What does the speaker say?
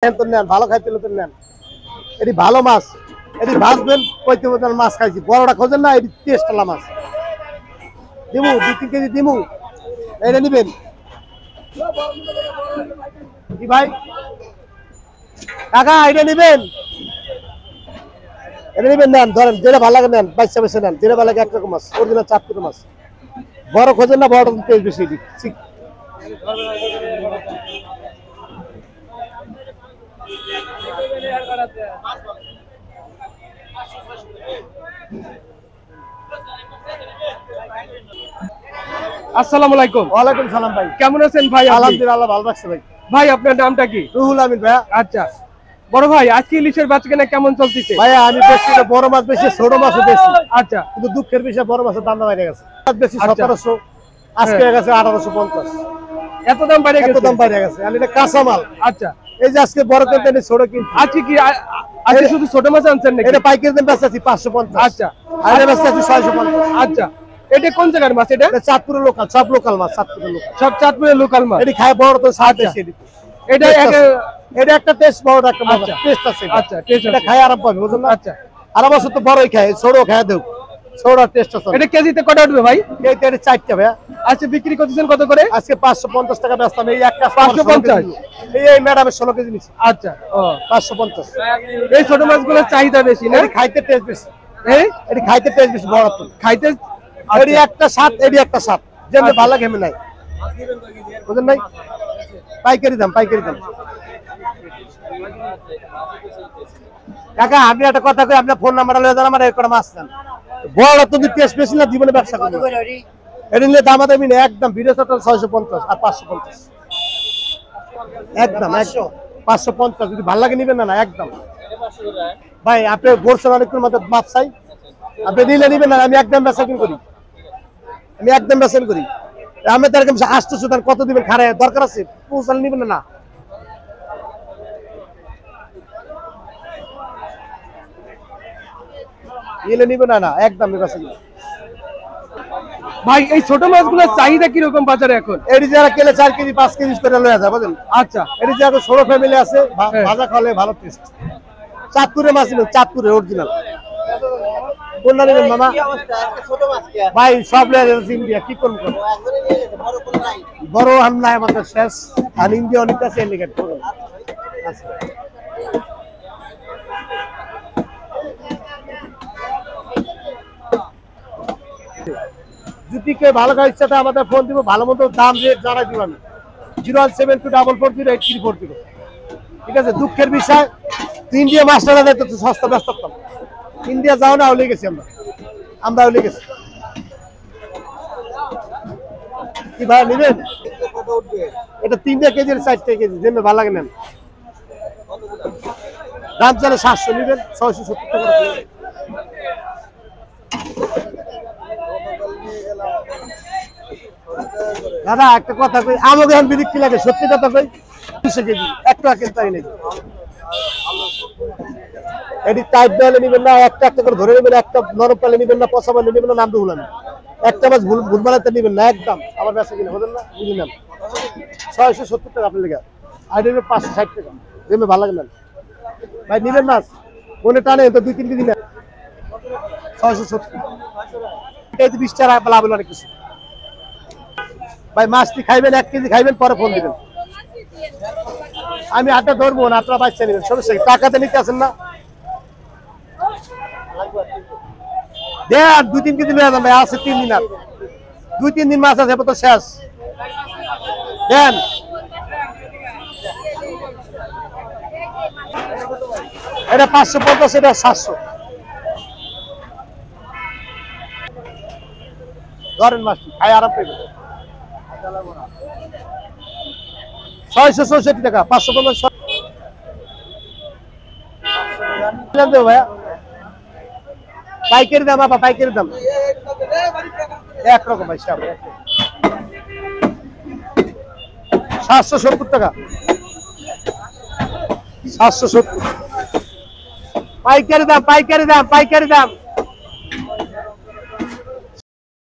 ভালো খাইতে নেন এটি ভালো মাছ এটি ভাজবেন কইতে বলতেন মাছ খাইছি বড়টা খোঁজেন না এটি টেস্টওয়ালা মাছ দিমু 2-3 কেজি দিমু এটা নিবেন কি ভাই কাকা এটা নিবেন নেন ধরেন যেটা ভালো লাগে নেন বাইসা বেছে নেন যেটা ভালো লাগে একরকম মাছ অরিজিনাল চাঁদপুরের মাছ বড় খোঁজেন না বড়টা তেল বেশি দিই ঠিক আসসালামু আলাইকুম। ওয়ালাইকুম সালাম ভাই কেমন আছেন ভাই? আলহামদুলিল্লাহ ভালো লাগছে ভাই। ভাই আপনার নামটা কি? রুহুল আমিন ভাই। আচ্ছা বড় ভাই আজকে ইলিশের বাচ্চাকেনা কেমন চলতেছে? ভাই আমি বেশি বড় মাছ বেশি ছোট মাছও বেশি। আচ্ছা কিন্তু দুঃখের বিষয় বড় মাছের দাম বাইরে গেছে বেশি 1700 আজকে গেছে 1850 এত দাম বাইরে গেছে। এত দাম বাইরে গেছে আর এটা কাঁচা মাল। আচ্ছা এই যে আজকে বড় কিনতে নি ছোট কিনতে আজকে কি আজকে শুধু ছোট মাছ আনছেন নাকি? এটা পাইকারি দাম বেচছি 550। আচ্ছা আর এটা বেচছি 650। আচ্ছা এটা কোন জায়গার মাছ? এটা চাঁদপুরের লোকাল সব লোকাল মাছ চাঁদপুরের লোকাল সব চাঁদপুরের লোকাল মাছ। এটি খায় বড় তো সাথে এটা এটা একটা টেস্ট বড় একটা মাছ আচ্ছা টেস্ট আছে আচ্ছা টেস্ট এটা খায় আরাম পাবে বুঝুন না। আচ্ছা আর বছর তো বড়ই খায় ছোট খায় দেও ছোট টেস্ট আছে। এটা কেজিতে কত উঠবে ভাই? এই তেরে 4টা ভাই আচ্ছা বিক্রি করতেছেন কত করে? আজকে 550 টাকা বেচতাম এই একটা 550 এই ম্যাডামের 16 কেজি নিছি। আচ্ছা ও 550 এই ছোট মাছগুলোর চাহিদা বেশি না? এটি খাইতে টেস্ট বেশি এই এটি খাইতে টেস্ট বেশি বড় তো খাইতে এটি একটা স্বাদ এটি একটা স্বাদ যেমন ভালো লাগে নাই বুঝেন নাই পাইকারি দাম কাকা আপনি একটা কথা কই আপনার ফোন নাম্বারটা লয়ে যান আমার এর করে মাছ দেন বড় তুমি টেস্ট বেশি না জীবনে ব্যবসা করতে এর নিয়ে দাম দামি না একদম ভিডিও তো 650 আর 550 একদম 550 যদি ভালো লাগে নিবেন না একদম ভাই আপনি বলছেন অনেকক্ষণ মধ্যে মাছ চাই আপনি নিলে নিবেন না আমি একদম বেচা করি আমি তার কাছে আসতেছো তার কত দিবেন খারাপ দরকার আছে পৌঁছালে নিবেন না নিলে নিবেন না একদম বেচা ভাই এই ছোট মাছগুলোর চাহিদা কি রকম বাজারে এখন? এটি যারা কেলে 4 কেজি 5 কেজি করে লয়ে যায় বুঝলেন। আচ্ছা এটি যারা ছোট ফ্যামিলি আছে ভাজা খালে ভালো টেস্ট চাঁদপুরের মাছ নেবেন চাঁদপুরের অরিজিনাল কোনটা নেবেন মামা? ভাই সব ইন্ডিয়া কি করবো বড় হাম নাই আমাদের শেষ আর ইন্ডিয়া অনেকটা সিন্ডিকেট যদি কেউ ভালো খাওয়ার ইচ্ছাতে আমাদের ফোন দিব ভালো মতো দাম রেট জানাই দিব আমি 01724408340 ঠিক আছে। দুঃখের বিষয় ইন্ডিয়া মাস্টাররা তো সস্তা ব্যস্ত করতাম ইন্ডিয়া যাও না হলে গেছি আমরা হলে গেছি কি ভাই নেবেন এটা 3 কেজি 4 কেজি যেমন ভালো লাগে নেন দাম চলে 700 নেবেন 670 টাকা দাদা একটা কথা কই আমাকে এখন বিক্রি লাগে সত্যি কথা কই 200 কেজি একটা কিনতেই নেই এটি টাইট ডালে নেবেন না একটা করে ধরে নেবেন একটা নরম পালে নেবেন না পচা পালে নেবেন না নাম দিয়ে ভুলান একটা মাছ ভুল বানাতে নেবেন না একদম আমার কাছে কিনে বুঝলেন না বুঝে নেন 670 টাকা আপনার লেগে আর নেবেন 560 টাকা যেমন ভালো লাগে নেন ভাই নেবেন মাছ মনে টানে তো 2-3 কেজি নেন 670 এই 20 টাকা লাভ হলো অনেক কিছু ভাই মাছটি খাইবেন 1 কেজি খাইবেন পরে ফোন দিবেন আমি আটা ধরবো না আপনারা বাচ্চা নেবেন সমস্যা কি টাকাতে নিতে আসেন না দেন 2-3 কেজি লয়ে যান ভাই আছে 3 দিন আর 2-3 দিন মাছ আছে তো শেষ দেন এটা 550 এটা 700 ধরেন মাছটি খাই আরাম পেয়ে 664 টাকা 550 ভাইয়া পাইকারি দাম আপা পাইকারি দাম একরকম ভাই 770 টাকা 770 পাইকারি দাম